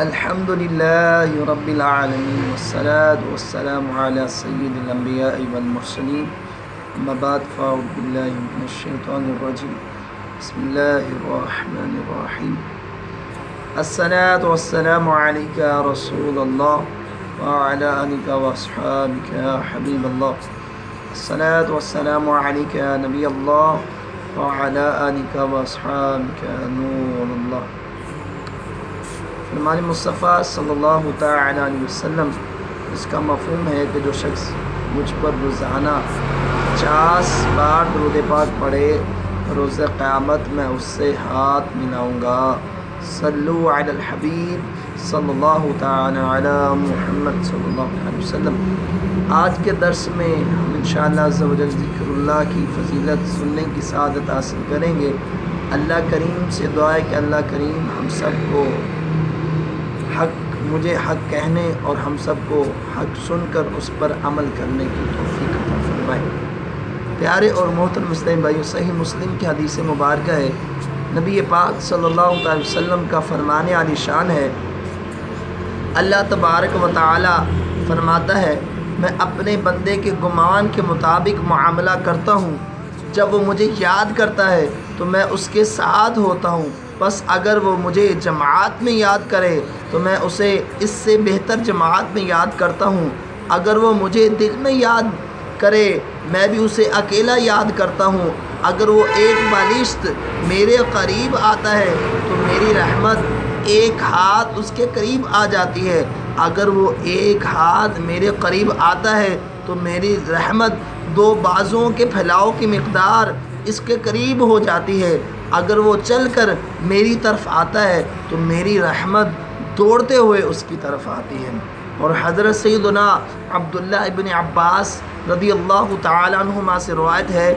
الحمد لله رب العالمين والصلاة والسلام على سيد الأنبياء والمرسلين أما بعد فأعوذ بالله من الشيطان الرجيم بسم الله الرحمن الرحيم الصلاة والسلام عليك يا رسول الله وعلى آلك وأصحابك يا حبيب الله الصلاة والسلام عليك يا نبي الله وعلى آلك وأصحابك يا نور الله فرمان مصطفیٰ صلی اللہ تعالی علیہ وسلم، اس کا مفہوم ہے کہ جو شخص مجھ پر روزانہ 50 بار درود پاک پڑھے، روز قیامت میں اس سے ہاتھ ملاؤں گا۔ صلو علی الحبیب صلی اللہ تعالی علی محمد صلی اللہ علیہ وسلم۔ آج کے درس میں ہم انشاءاللہ عز و جل ذکر اللہ کی فضیلت سننے کی سعادت حاصل کریں گے۔ اللہ کریم سے دعا ہے کہ اللہ کریم ہم سب کو مجھے حق کہنے اور ہم سب کو حق سن کر اس پر عمل کرنے کی توفیق عطا فرمائے۔ پیارے اور محترم مسلم بھائیو، صحیح مسلم کی حدیث مبارکہ ہے، نبی پاک صلی اللہ علیہ وسلم کا فرمان عالی شان ہے، اللہ تبارک و تعالی فرماتا ہے میں اپنے بندے کے گمان کے مطابق معاملہ کرتا ہوں، جب وہ مجھے یاد کرتا ہے تو میں اس کے ساتھ ہوتا ہوں، بس اگر وہ مجھے جماعت میں یاد کرے تو میں اسے اس سے بہتر جماعت میں یاد کرتا ہوں، اگر وہ مجھے دل میں یاد کرے میں بھی اسے اکیلا یاد کرتا ہوں، اگر وہ ایک بالشت میرے قریب آتا ہے تو میری رحمت ایک ہاتھ اس کے قریب آ جاتی ہے، اگر وہ ایک ہاتھ میرے قریب آتا ہے تو میری رحمت 2 بازوؤں کے پھیلاؤ کی مقدار اس کے قریب ہو جاتی ہے، اگر وہ چل کر میری طرف آتا ہے تو میری رحمت دوڑتے ہوئے اس کی طرف آتی ہے۔ اور حضرت سیدنا عبداللہ ابن عباس رضی اللہ تعالی عنہما سے روایت ہے،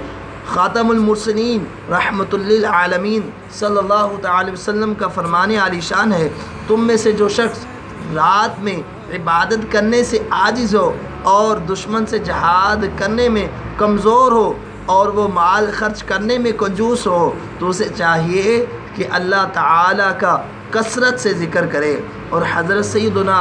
خاتم المرسلین رحمۃ للعالمین صلی اللہ تعالی وسلم کا فرمان عالی شان ہے، تم میں سے جو شخص رات میں عبادت کرنے سے عاجز ہو اور دشمن سے جہاد کرنے میں کمزور ہو اور وہ مال خرچ کرنے میں کنجوس ہو تو اسے چاہیے کہ اللہ تعالیٰ کا کثرت سے ذکر کرے۔ اور حضرت سیدنا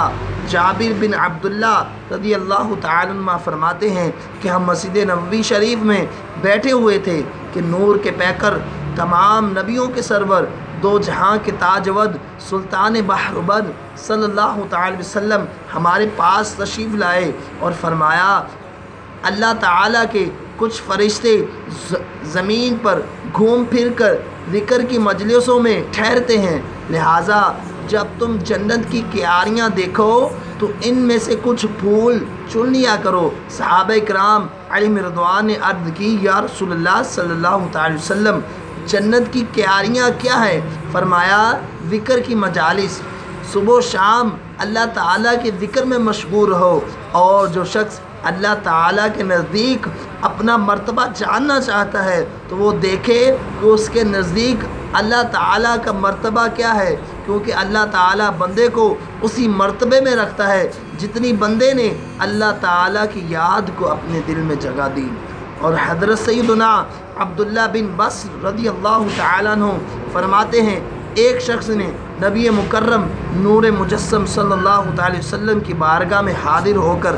جابر بن عبداللہ رضی اللہ تعالیٰ عنہ فرماتے ہیں کہ ہم مسجد نبوی شریف میں بیٹھے ہوئے تھے کہ نور کے پیکر تمام نبیوں کے سرور 2 جہاں کے تاجود سلطان بحربر صلی اللہ تعالی وسلم ہمارے پاس تشریف لائے اور فرمایا اللہ تعالیٰ کے کچھ فرشتے زمین پر گھوم پھر کر ذکر کی مجلسوں میں ٹھہرتے ہیں، لہٰذا جب تم جنت کی کیاریاں دیکھو تو ان میں سے کچھ پھول چن لیا کرو۔ صحابہ کرام علیہم رضوان نے عرض کی یا رسول اللہ صلی اللہ تعالی وسلم جنت کی کیاریاں کیا ہے؟ فرمایا ذکر کی مجالس، صبح و شام اللہ تعالیٰ کے ذکر میں مشغول رہو، اور جو شخص اللہ تعالیٰ کے نزدیک اپنا مرتبہ جاننا چاہتا ہے تو وہ دیکھے کہ اس کے نزدیک اللہ تعالیٰ کا مرتبہ کیا ہے، کیونکہ اللہ تعالیٰ بندے کو اسی مرتبے میں رکھتا ہے جتنی بندے نے اللہ تعالیٰ کی یاد کو اپنے دل میں جگہ دی۔ اور حضرت سیدنا عبداللہ بن بصر رضی اللہ تعالیٰ عنہ فرماتے ہیں ایک شخص نے نبی مکرم نور مجسم صلی اللہ تعالی وسلم کی بارگاہ میں حاضر ہو کر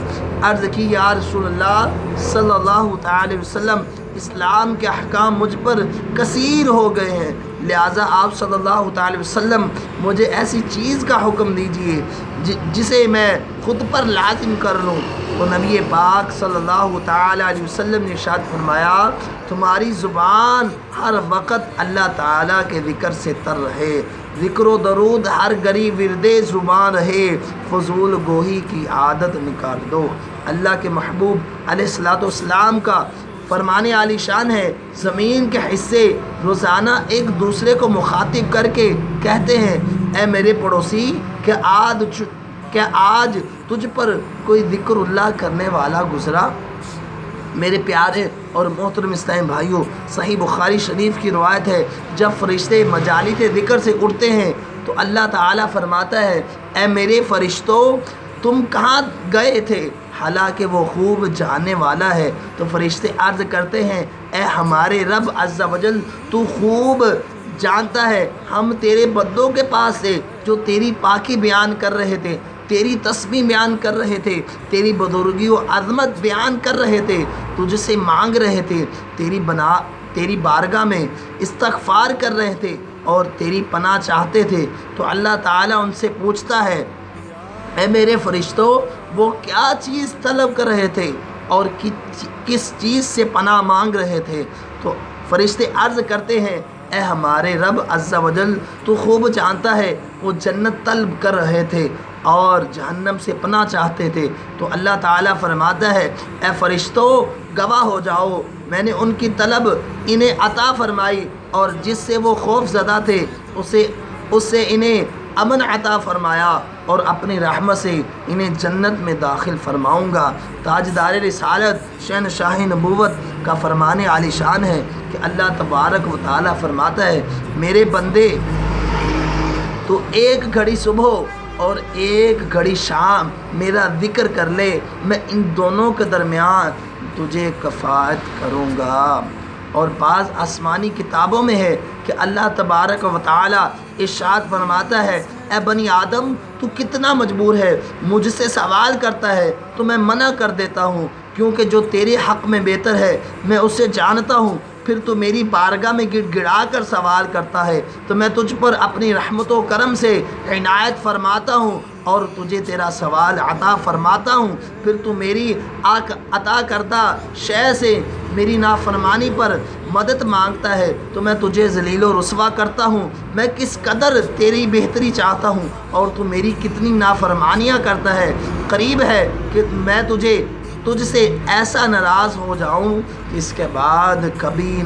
عرض کی یا رسول اللہ صلی اللہ تعالی وسلم اسلام کے احکام مجھ پر کثیر ہو گئے ہیں، لہٰذا آپ صلی اللہ تعالی وسلم مجھے ایسی چیز کا حکم دیجئے جسے میں خود پر لازم کر لوں۔ تو نبی پاک صلی اللہ تعالی علیہ وسلم نے ارشاد فرمایا تمہاری زبان ہر وقت اللہ تعالیٰ کے ذکر سے تر رہے، ذکر و درود ہر گری ورد زبان رہے، فضول گوہی کی عادت نکال دو۔ اللہ کے محبوب علیہ الصلوۃ والسلام کا فرمان عالی شان ہے، زمین کے حصے روزانہ ایک دوسرے کو مخاطب کر کے کہتے ہیں اے میرے پڑوسی کیا آج تجھ پر کوئی ذکر اللہ کرنے والا گزرا؟ میرے پیارے اور محترم اسلام بھائیوں، صحیح بخاری شریف کی روایت ہے جب فرشتے مجالس ذکر سے اٹھتے ہیں تو اللہ تعالیٰ فرماتا ہے اے میرے فرشتوں تم کہاں گئے تھے؟ حالانکہ وہ خوب جاننے والا ہے۔ تو فرشتے عرض کرتے ہیں اے ہمارے رب عز و جل تو خوب جانتا ہے ہم تیرے بندوں کے پاس سے جو تیری پاکی بیان کر رہے تھے، تیری تسبیح بیان کر رہے تھے، تیری بزرگی و عظمت بیان کر رہے تھے، تجھ سے مانگ رہے تھے، تیری بارگاہ میں استغفار کر رہے تھے اور تیری پناہ چاہتے تھے، تو اللہ تعالیٰ ان سے پوچھتا ہے اے میرے فرشتوں وہ کیا چیز طلب کر رہے تھے اور کس چیز سے پناہ مانگ رہے تھے؟ تو فرشتے عرض کرتے ہیں اے ہمارے رب عز و جل تو خوب جانتا ہے وہ جنت طلب کر رہے تھے اور جہنم سے پناہ چاہتے تھے۔ تو اللہ تعالیٰ فرماتا ہے اے فرشتوں گواہ ہو جاؤ، میں نے ان کی طلب انہیں عطا فرمائی اور جس سے وہ خوف زدہ تھے اس سے انہیں امن عطا فرمایا اور اپنی رحمت سے انہیں جنت میں داخل فرماؤں گا۔ تاجدار رسالت شہنشاہ نبوت کا فرمان عالی شان ہے کہ اللہ تبارک و تعالیٰ فرماتا ہے میرے بندے تو ایک گھڑی صبح اور ایک گھڑی شام میرا ذکر کر لے، میں ان دونوں کے درمیان تجھے کفایت کروں گا۔ اور بعض آسمانی کتابوں میں ہے کہ اللہ تبارک و تعالیٰ ارشاد فرماتا ہے اے بنی آدم تو کتنا مجبور ہے، مجھ سے سوال کرتا ہے تو میں منع کر دیتا ہوں، کیونکہ جو تیرے حق میں بہتر ہے میں اسے جانتا ہوں، پھر تو میری بارگاہ میں گڑ گڑا کر سوال کرتا ہے تو میں تجھ پر اپنی رحمت و کرم سے عنایت فرماتا ہوں اور تجھے تیرا سوال عطا فرماتا ہوں، پھر تو میری عطا کردہ شے سے میری نافرمانی پر مدد مانگتا ہے تو میں تجھے ذلیل و رسوا کرتا ہوں، میں کس قدر تیری بہتری چاہتا ہوں اور تو میری کتنی نافرمانیاں کرتا ہے، قریب ہے کہ میں تجھ سے ایسا ناراض ہو جاؤں کہ اس کے بعد کبھی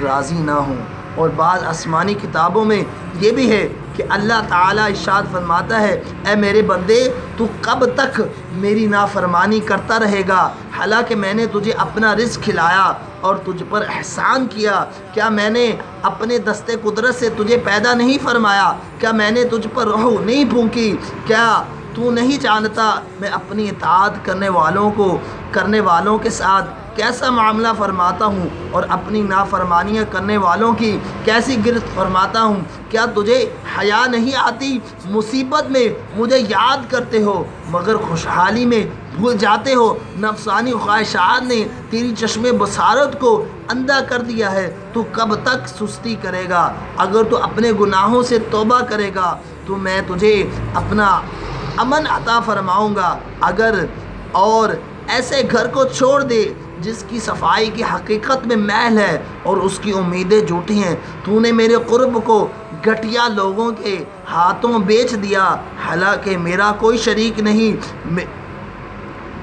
راضی نہ ہوں۔ اور بعض آسمانی کتابوں میں یہ بھی ہے کہ اللہ تعالیٰ ارشاد فرماتا ہے اے میرے بندے تو کب تک میری نافرمانی کرتا رہے گا، حالانکہ میں نے تجھے اپنا رزق کھلایا اور تجھ پر احسان کیا، کیا میں نے اپنے دستے قدرت سے تجھے پیدا نہیں فرمایا، کیا میں نے تجھ پر روح نہیں پھونکی، کیا تو نہیں جانتا میں اپنی اطاعت کرنے والوں کے ساتھ کیسا معاملہ فرماتا ہوں اور اپنی نافرمانیاں کرنے والوں کی کیسی گرفت فرماتا ہوں؟ کیا تجھے حیا نہیں آتی؟ مصیبت میں مجھے یاد کرتے ہو مگر خوشحالی میں بھول جاتے ہو، نفسانی خواہشات نے تیری چشم بصارت کو اندھا کر دیا ہے، تو کب تک سستی کرے گا؟ اگر تو اپنے گناہوں سے توبہ کرے گا تو میں تجھے اپنا امن عطا فرماؤں گا، اور ایسے گھر کو چھوڑ دے جس کی صفائی کی حقیقت میں میل ہے اور اس کی امیدیں جھوٹی ہیں، تو نے میرے قرب کو گھٹیا لوگوں کے ہاتھوں بیچ دیا، حالانکہ میرا کوئی شریک نہیں،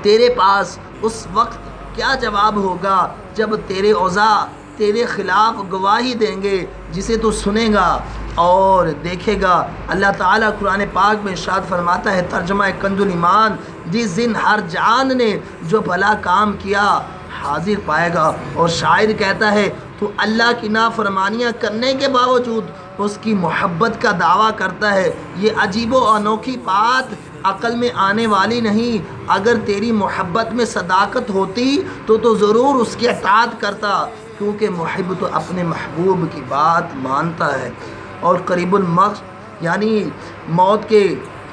تیرے پاس اس وقت کیا جواب ہوگا جب تیرے اوضاع تیرے خلاف گواہی دیں گے، جسے تو سنے گا اور دیکھے گا۔ اللہ تعالیٰ قرآن پاک میں ارشاد فرماتا ہے ترجمہ کنز الایمان جس دن ہر جان نے جو بھلا کام کیا حاضر پائے گا، اور شاعر کہتا ہے تو اللہ کی نافرمانیاں کرنے کے باوجود اس کی محبت کا دعویٰ کرتا ہے، یہ عجیب و انوکھی بات عقل میں آنے والی نہیں، اگر تیری محبت میں صداقت ہوتی تو ضرور اس کی اطاعت کرتا، کیونکہ محب تو اپنے محبوب کی بات مانتا ہے۔ اور قریب الموت یعنی موت کے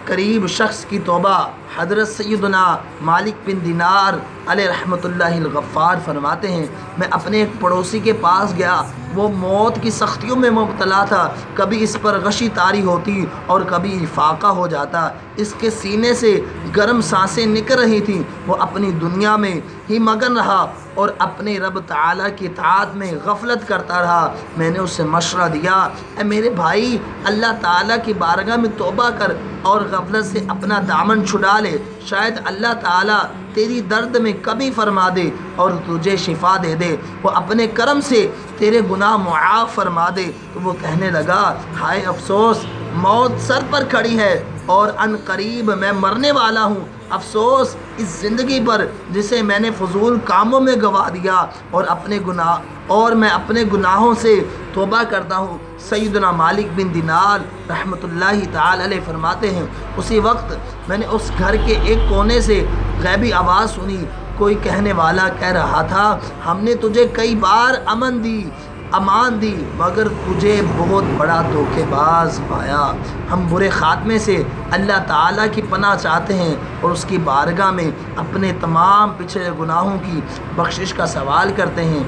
قریب شخص کی توبہ حضرت سیدنا مالک بن دینار علیہ رحمۃ اللہ الغفار فرماتے ہیں میں اپنے ایک پڑوسی کے پاس گیا، وہ موت کی سختیوں میں مبتلا تھا، کبھی اس پر غشی طاری ہوتی اور کبھی افاقہ ہو جاتا، اس کے سینے سے گرم سانسیں نکل رہی تھیں، وہ اپنی دنیا میں ہی مگن رہا اور اپنے رب تعالیٰ کی اطاعت میں غفلت کرتا رہا۔ میں نے اسے مشورہ دیا اے میرے بھائی اللہ تعالیٰ کی بارگاہ میں توبہ کر اور غفلت سے اپنا دامن چھڑا لے، شاید اللہ تعالیٰ تیری درد میں کمی فرما دے اور تجھے شفا دے دے، وہ اپنے کرم سے تیرے گناہ معاف فرما دے۔ تو وہ کہنے لگا ہائے افسوس، موت سر پر کھڑی ہے اور ان قریب میں مرنے والا ہوں، افسوس اس زندگی پر جسے میں نے فضول کاموں میں گوا دیا اور میں اپنے گناہوں سے توبہ کرتا ہوں۔ سیدنا مالک بن دینار رحمۃ اللہ تعالی علیہ فرماتے ہیں اسی وقت میں نے اس گھر کے ایک کونے سے غیبی آواز سنی، کوئی کہنے والا کہہ رہا تھا ہم نے تجھے کئی بار امن دی، امان دی مگر تجھے بہت بڑا دھوکے باز پایا۔ ہم برے خاتمے سے اللہ تعالیٰ کی پناہ چاہتے ہیں اور اس کی بارگاہ میں اپنے تمام پچھلے گناہوں کی بخشش کا سوال کرتے ہیں۔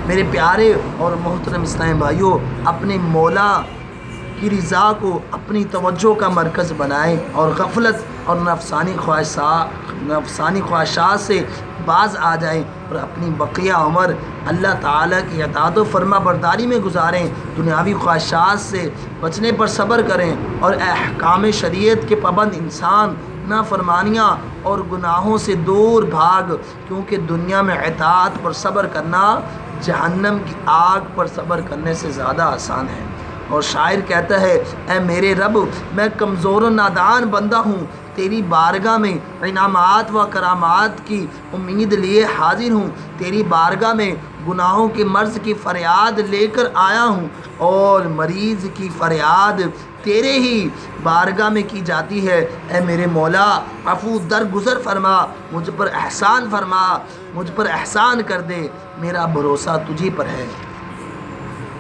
میرے پیارے اور محترم اسلامی بھائیوں، اپنے مولا کی رضا کو اپنی توجہ کا مرکز بنائیں اور غفلت اور نفسانی خواہشات سے باز آ جائیں اور اپنی بقیہ عمر اللہ تعالیٰ کی اطاعت و فرما برداری میں گزاریں۔ دنیاوی خواہشات سے بچنے پر صبر کریں اور احکام شریعت کے پابند انسان نافرمانیاں اور گناہوں سے دور بھاگ، کیونکہ دنیا میں اطاعت پر صبر کرنا جہنم کی آگ پر صبر کرنے سے زیادہ آسان ہے۔ اور شاعر کہتا ہے، اے میرے رب، میں کمزور و نادان بندہ ہوں، تیری بارگاہ میں انعامات و کرامات کی امید لیے حاضر ہوں، تیری بارگاہ میں گناہوں کے مرض کی فریاد لے کر آیا ہوں، اور مریض کی فریاد تیرے ہی بارگاہ میں کی جاتی ہے۔ اے میرے مولا، عفو درگزر فرما، مجھ پر احسان فرما، مجھ پر احسان کر دے، میرا بھروسہ تجھی پر ہے۔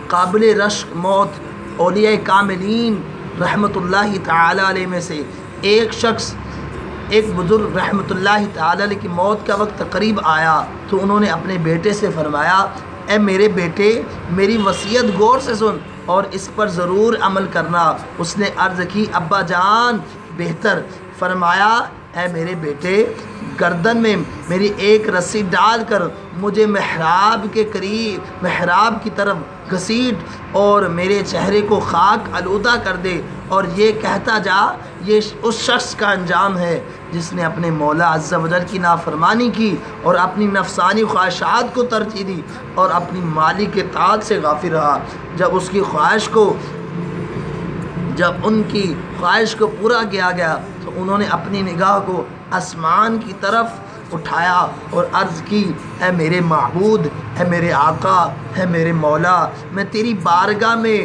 قابل رشک موت اولیاء کاملین رحمۃ اللہ تعالیٰ علیہ میں سے ایک بزرگ رحمۃ اللہ تعالیٰ علیہ کی موت کا وقت قریب آیا تو انہوں نے اپنے بیٹے سے فرمایا، اے میرے بیٹے، میری وصیت غور سے سن اور اس پر ضرور عمل کرنا۔ اس نے عرض کی، ابا جان بہتر۔ فرمایا، اے میرے بیٹے، گردن میں میری ایک رسی ڈال کر مجھے محراب کی طرف گھسیٹ اور میرے چہرے کو خاک آلودہ کر دے، اور یہ کہتا جا، یہ اس شخص کا انجام ہے جس نے اپنے مولا عز و جل کی نافرمانی کی اور اپنی نفسانی خواہشات کو ترجیح دی اور اپنی مالک اطاعت سے غافل رہا۔ جب ان کی خواہش کو پورا کیا گیا تو انہوں نے اپنی نگاہ کو آسمان کی طرف اٹھایا اور عرض کی، اے میرے معبود، اے میرے آقا، اے میرے مولا، میں تیری بارگاہ میں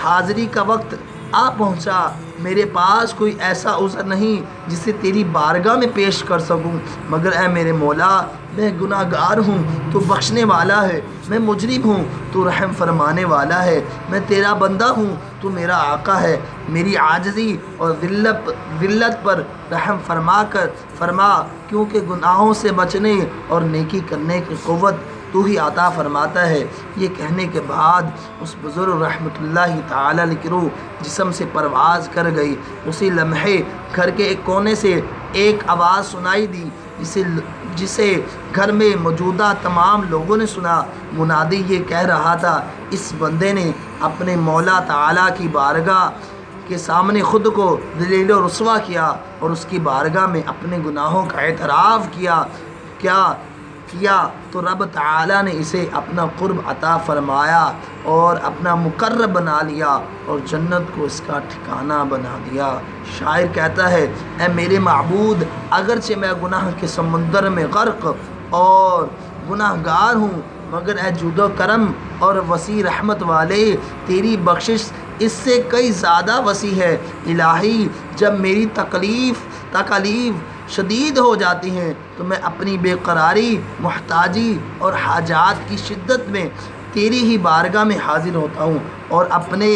حاضری کا وقت آ پہنچا، میرے پاس کوئی ایسا عذر نہیں جسے تیری بارگاہ میں پیش کر سکوں، مگر اے میرے مولا، میں گناہ گار ہوں، تو بخشنے والا ہے، میں مجرم ہوں، تو رحم فرمانے والا ہے، میں تیرا بندہ ہوں، تو میرا آقا ہے، میری عاجزی اور ذلت پر رحم فرما، کیونکہ گناہوں سے بچنے اور نیکی کرنے کی قوت تو ہی عطا فرماتا ہے۔ یہ کہنے کے بعد اس بزرگ رحمۃ اللہ تعالیٰ علیہ کی روح جسم سے پرواز کر گئی۔ اسی لمحے گھر کے ایک کونے سے ایک آواز سنائی دی جسے گھر میں موجودہ تمام لوگوں نے سنا۔ منادی یہ کہہ رہا تھا، اس بندے نے اپنے مولا تعالیٰ کی بارگاہ کے سامنے خود کو ذلیل و رسوا کیا اور اس کی بارگاہ میں اپنے گناہوں کا اعتراف کیا تو رب تعالیٰ نے اسے اپنا قرب عطا فرمایا اور اپنا مقرب بنا لیا اور جنت کو اس کا ٹھکانہ بنا دیا۔ شاعر کہتا ہے، اے میرے معبود، اگرچہ میں گناہ کے سمندر میں غرق اور گناہ گار ہوں، مگر اے جود و کرم اور وسیع رحمت والے، تیری بخشش اس سے کئی زیادہ وسیع ہے۔ الہی، جب میری تکالیف شدید ہو جاتی ہیں تو میں اپنی بے قراری، محتاجی اور حاجات کی شدت میں تیری ہی بارگاہ میں حاضر ہوتا ہوں، اور اپنے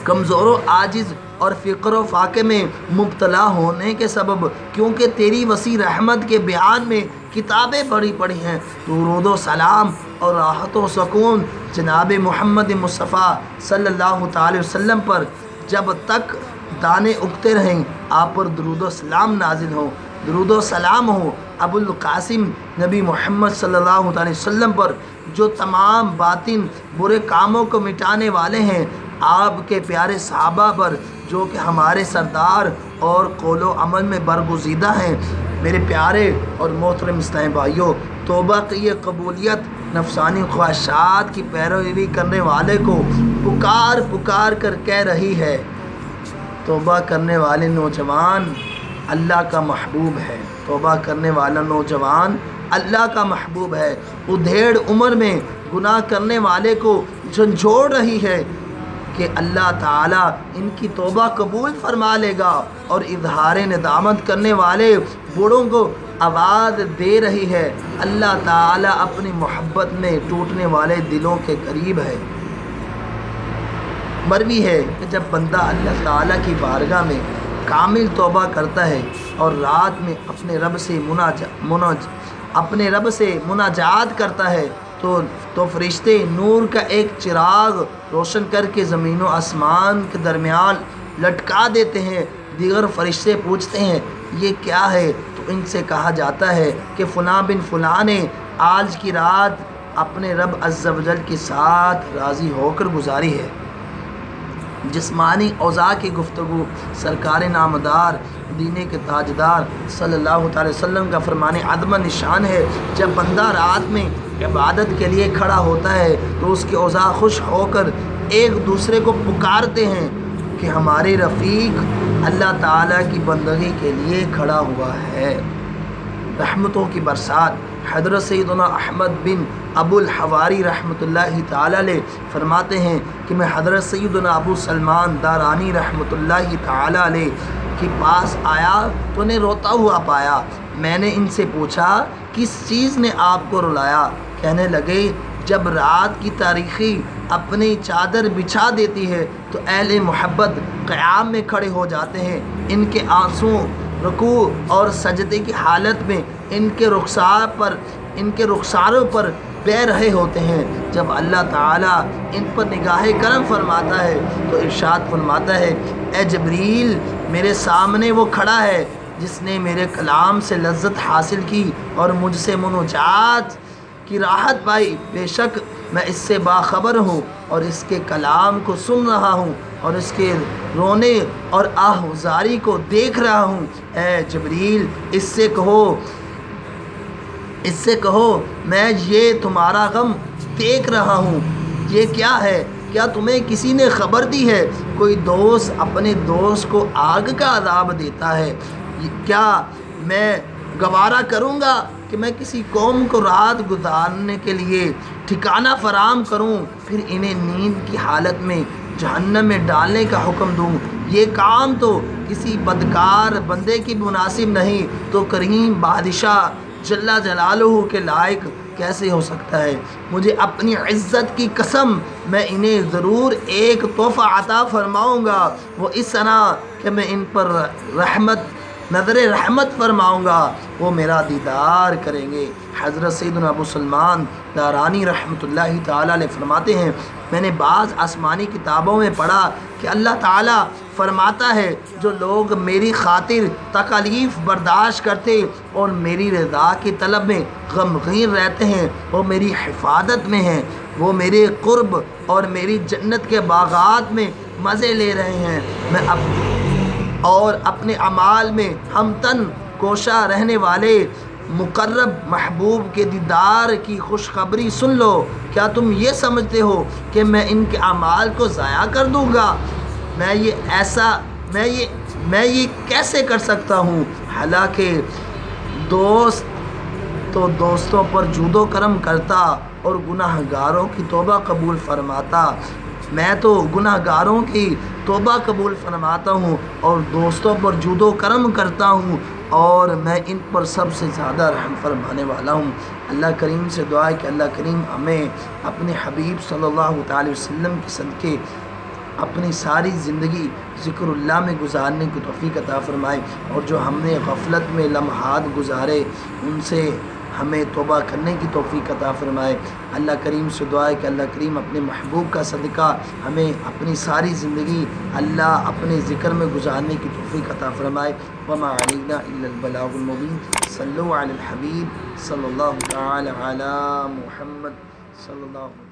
کمزور و عاجز اور فقر و فاقے میں مبتلا ہونے کے سبب، کیونکہ تیری وسیع رحمت کے بیان میں کتابیں پڑھی ہیں، درود و سلام اور راحت و سکون جناب محمد مصطفیٰ صلی اللہ تعالی وسلم پر جب تک دانے اگتے رہیں، آپ پر درود و سلام نازل ہو، درود و سلام ہو ابو القاسم نبی محمد صلی اللہ علیہ وسلم پر، جو تمام باطن برے کاموں کو مٹانے والے ہیں، آپ کے پیارے صحابہ پر جو کہ ہمارے سردار اور قول و عمل میں برگزیدہ ہیں۔ میرے پیارے اور محترم اسلامی بھائیوں، توبہ کی یہ قبولیت نفسانی خواہشات کی پیروی کرنے والے کو پکار کر کہہ رہی ہے، توبہ کرنے والے نوجوان اللہ کا محبوب ہے، توبہ کرنے والا نوجوان اللہ کا محبوب ہے۔ ادھیڑ عمر میں گناہ کرنے والے کو جھنجھوڑ رہی ہے کہ اللہ تعالیٰ ان کی توبہ قبول فرما لے گا، اور اظہار ندامت کرنے والے بوڑھوں کو آواز دے رہی ہے۔ اللہ تعالیٰ اپنی محبت میں ٹوٹنے والے دلوں کے قریب ہے۔ مروی ہے کہ جب بندہ اللہ تعالیٰ کی بارگاہ میں کامل توبہ کرتا ہے اور رات میں اپنے رب سے مناجات کرتا ہے تو فرشتے نور کا ایک چراغ روشن کر کے زمین و آسمان کے درمیان لٹکا دیتے ہیں۔ دیگر فرشتے پوچھتے ہیں یہ کیا ہے؟ تو ان سے کہا جاتا ہے کہ فلاں بن فلاں نے آج کی رات اپنے رب عز و جل کے ساتھ راضی ہو کر گزاری ہے۔ جسمانی اوضاع کی گفتگو سرکار نامدار مدینے کے تاجدار صلی اللہ علیہ وسلم کا فرمان عدم نشان ہے۔ جب بندہ رات میں عبادت کے لیے کھڑا ہوتا ہے تو اس کے اوضاع خوش ہو کر ایک دوسرے کو پکارتے ہیں کہ ہمارے رفیق اللہ تعالیٰ کی بندگی کے لیے کھڑا ہوا ہے۔ رحمتوں کی برسات حضرت سیدنا احمد بن ابو الحواری رحمۃ اللہ تعالیٰ علیہ فرماتے ہیں کہ میں حضرت سیدنا ابو سلمان دارانی رحمۃ اللہ تعالیٰ علیہ کے پاس آیا تو انہیں روتا ہوا پایا۔ میں نے ان سے پوچھا کس چیز نے آپ کو رلایا؟ کہنے لگے جب رات کی تاریخی اپنی چادر بچھا دیتی ہے تو اہل محبت قیام میں کھڑے ہو جاتے ہیں۔ ان کے آنسو رکوع اور سجدے کی حالت میں ان کے رخساروں پر بہہ رہے ہوتے ہیں۔ جب اللہ تعالیٰ ان پر نگاہ کرم فرماتا ہے تو ارشاد فرماتا ہے اے جبریل میرے سامنے وہ کھڑا ہے جس نے میرے کلام سے لذت حاصل کی اور مجھ سے مناجات کی راحت پائی۔ بے شک میں اس سے باخبر ہوں اور اس کے کلام کو سن رہا ہوں اور اس کے رونے اور آہوزاری کو دیکھ رہا ہوں۔ اے جبریل اس سے کہو میں یہ تمہارا غم دیکھ رہا ہوں۔ یہ کیا ہے؟ کیا تمہیں کسی نے خبر دی ہے؟ کوئی دوست اپنے دوست کو آگ کا عذاب دیتا ہے۔ کیا میں گوارا کروں گا کہ میں کسی قوم کو رات گزارنے کے لیے ٹھکانہ فراہم کروں پھر انہیں نیند کی حالت میں جہنم میں ڈالنے کا حکم دوں؟ یہ کام تو کسی بدکار بندے کی مناسب نہیں تو کریم بادشاہ جل جلالہ کے لائق کیسے ہو سکتا ہے؟ مجھے اپنی عزت کی قسم میں انہیں ضرور ایک تحفہ عطا فرماؤں گا، وہ اس طرح کہ میں ان پر نظر رحمت فرماؤں گا، وہ میرا دیدار کریں گے۔ حضرت سیدنا ابو سلمان دارانی رحمۃ اللہ تعالیٰ علیہ فرماتے ہیں میں نے بعض آسمانی کتابوں میں پڑھا کہ اللہ تعالیٰ فرماتا ہے جو لوگ میری خاطر تکالیف برداشت کرتے اور میری رضا کی طلب میں غمگین رہتے ہیں وہ میری حفاظت میں ہیں، وہ میرے قرب اور میری جنت کے باغات میں مزے لے رہے ہیں۔ میں اور اپنے اعمال میں ہمتن کوشاں رہنے والے مقرب محبوب کے دیدار کی خوشخبری سن لو۔ کیا تم یہ سمجھتے ہو کہ میں ان کے اعمال کو ضائع کر دوں گا؟ میں یہ کیسے کر سکتا ہوں؟ حالانکہ دوست تو دوستوں پر جود و کرم کرتا اور گناہ گاروں کی توبہ قبول فرماتا۔ میں تو گناہ گاروں کی توبہ قبول فرماتا ہوں اور دوستوں پر جود و کرم کرتا ہوں اور میں ان پر سب سے زیادہ رحم فرمانے والا ہوں۔ اللہ کریم سے دعا ہے کہ اللہ کریم ہمیں اپنے حبیب صلی اللہ تعالی وسلم کے صدقے اپنی ساری زندگی ذکر اللہ میں گزارنے کی توفیق عطا فرمائے اور جو ہم نے غفلت میں لمحات گزارے ان سے ہمیں توبہ کرنے کی توفیق عطا فرمائے۔ اللہ کریم سے دعا ہے کہ اللہ کریم اپنے محبوب کا صدقہ ہمیں اپنی ساری زندگی اللہ اپنے ذکر میں گزارنے کی توفیق عطا فرمائے۔ وما علینا الا البلاغ المبین۔ صلوا علی الحبیب صلی اللہ تعالی علی محمد صلی اللہ